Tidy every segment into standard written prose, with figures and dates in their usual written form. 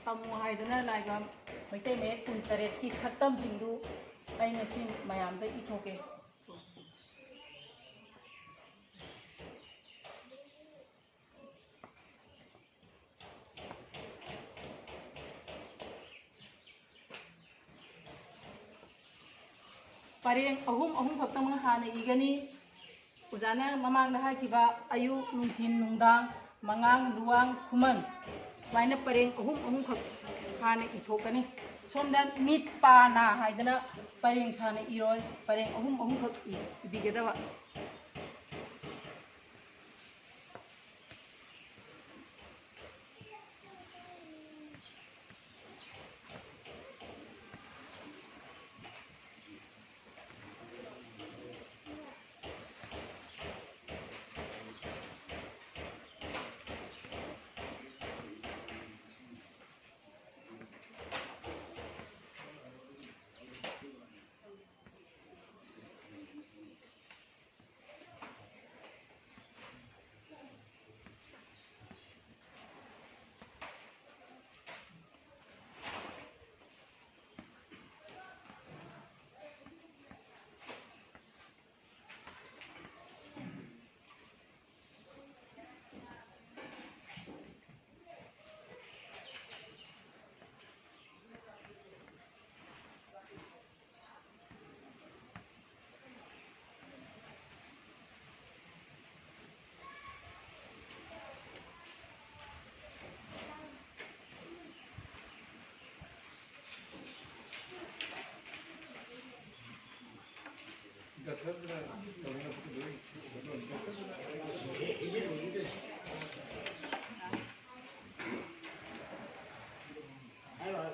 तमु हाइदना लाइबा मैते मे कुंतरेत की सत्तम सिंधु आई ngasi mayam da ithoke pareng ahum khaktam hana igani ujana mamang da hakiba ayu nungthin nungdang mangang luang khuman swaina pareng ahum khak hana ithokani somda mit pa na haidana pareng sana iroi pareng ahum khak ibigedaba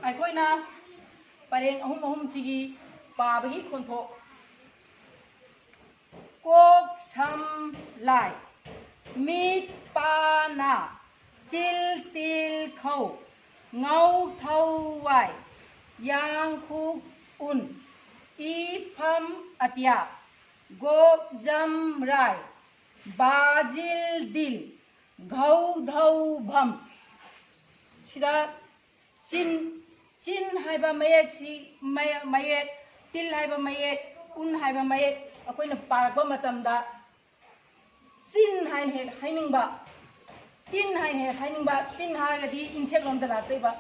aikoina pareng ahum sigi pabagi khontho kok sam lai mit pa na sil til khau ngau thau wai yang khu un i pham atia gok jam rai bajil dil घौ धौ भम सिदा चिन हाइबा मयेक सी मयेक तिल हाइबा मयेक उन हाइबा मयेक अखोइना पारकबा मतमदा चिन हाइनिंगबा तिन हाइनिंगबा तिन हारगदी इंसेक लोमदा लाक्तैबा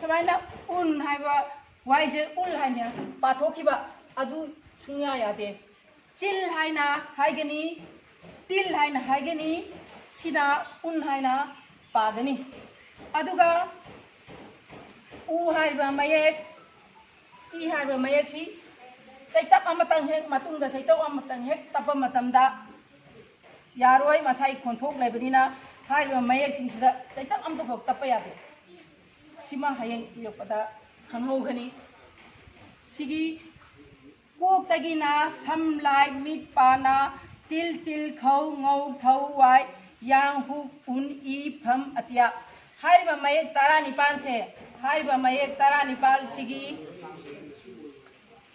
समाइना उन हाइबा वाइजे उल हाइने पाथोखिबा अदु सुंया यादे chill हाइना हाइगनी तिल हाइना हाइगनी सिदा उन हाइना पागनी अदुगा उ हाइबा मयेक इ हाइबा मयेक सी सैतप अमतंग हेक मतुंगदा सैतप अमतंग हेक तप मतमदा यारोय मसाई खोंथोक लेबनिना हाइबा मयेक सिंगसिदा सैतप अमत फोक तप यादे सिमा हयेंग इरपदा खंगहोगनी सिगी कोकतगिना समलाय मिट पाना चिल तिल खौ ngौ thau wai yang hu un i pham atia हाइबा मयेक तारा निपान से हाइबा मयेक तारा निपाल सिगी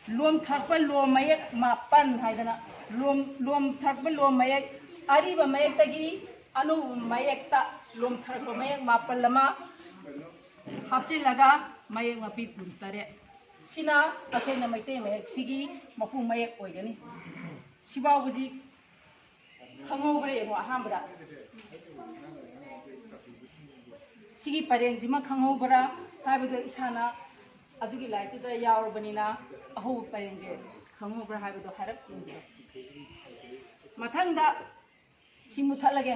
लोम थकप लोम मयेक मापन हाइदना लोम थकप लोम मयेक अरिबा मयेक तगी अनु मयेक ता लोम थकप मयेक मापन लमा हापचिलगा मयेक मपी कुंतरे सिना अखेना मैते मयेक सिगी मपु मयेक ओइगनी सिबावजी खंगोगरे एमो अहामबदा सिगी परेंजिमा खंगोबरा हाइबदो इसाना अदुगी लाइटदा यावरबनिना अहो परेंजे खंगोबरा हाइबदो हारप इंगे मथंगदा सिमु थलगे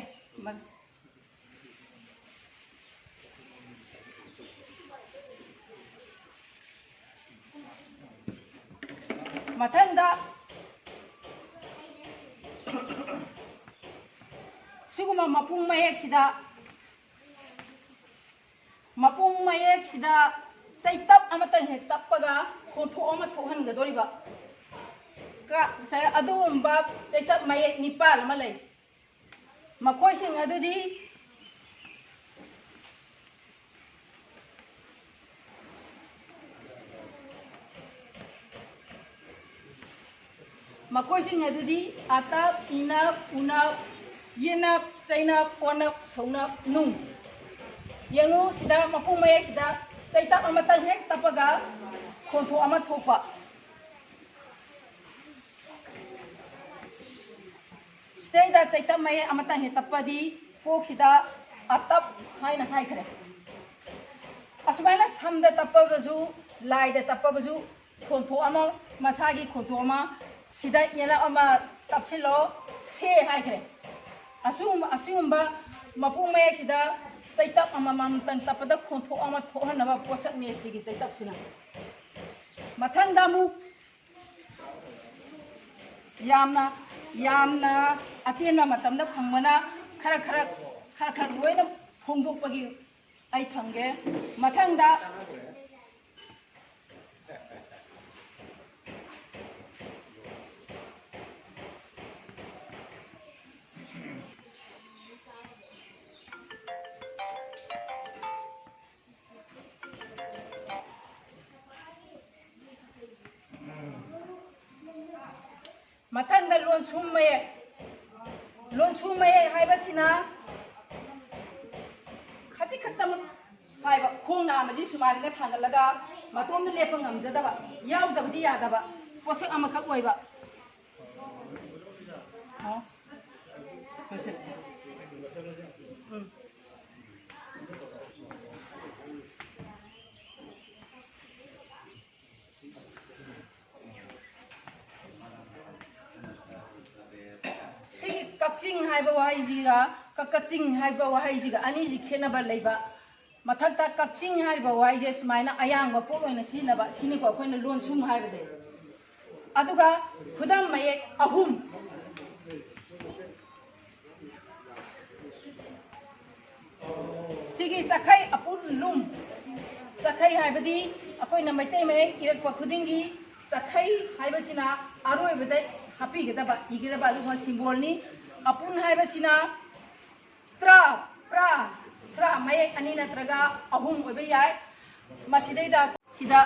मथंगदा सिगुमा मपुंग मयेक सिदा मपुंग मयेक सिदा सैतप अमतंग हेक तपगा खोंथो अमा थोहनगदोरिबा का चाय अदुंबा सैतप मयेक निपाल अमा लै मखोइसिंग अदुदी मखोइसिंग अदुदी आतप इनप उनप येनप चैनप ओनप सौनप नुंग यंगु सिदा मपुंग मयेक सिदा चैतप अमतंग हेक तपगा खोंथो अमा थोपा सिदैदा चैतप मये अमतंग हे तपदी पोक्सिदा अतप हाइना हाइखरे असुमाइना समदा तपबजु लाइदा तपबजु खोंथो अमा मसागी खोंथो अमा सिदा येला अमा तपसिलो से हाइखरे असुम्बा मपुंग मये सिदा चैतप अमा mamtang tapada खोंथो अमा थोहनबा पोसकने सिगी चैतप सिना मथंगदा मु यामना अतेना मतमदा फंगमना खरा लोइना फोंदोकपगी आई थंगे मथंगदा मथंगदा लोन सुमये हाइबसिना खजि खत्तम हाइबा खोंना मजी सुमारिगा थांगलगा मतोमदा लेप ngamjadaba yaudabadi yadaba पोसे अमखक ओइबा हो पोसे कक्चिंग हाइबा वाइजिगा कक्चिंग हाइबा वाइजिगा अनिजि खेनबा लेबा मथक्ता कक्चिंग हाइबा वाइजे सुमाइना अयांग पोल ओइना सिनबा सिनिको अखोइना लोन सुम हाइबसे अदुगा खुदम मये अहुम सिगी सखै अपुन लुम सखै हाइबदी अखोइना मैतै मये इरकपा खुदिंगी सखै हाइबसिना अरोइबदे हापीगदबा इगदबा लुमा सिंबोलनी अपुन हाइबसिना त्रा प्रा स्रा मये अनि नत्रगा अहुम ओइबे याय मसिदैदा सिदा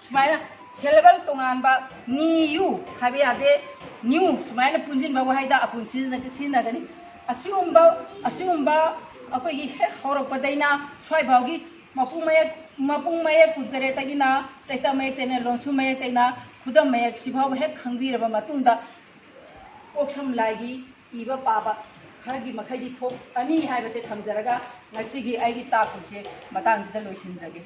सुमाइना सेलेबल तोंगानबा नीयू हाबे यादे न्यू सुमाइना पुंजिन बा वहाइदा अपुन सिनगनी असिउम्बा अखोइगी हेक हौरकपदैना स्वाइभावगी मपुंग मये कुतरे तगिना चैता मये तेने लोनसु मये तेना खुदम मये सिभाव हेक खंगबिरबा मतुंगदा ओक्सम लाइगी इबा पाबा खरगी मखैदी थोक अनि हाइबसे थमजरगा ngasiगी आइगी ताकुसे मतंगसिदा लोइसिनजगे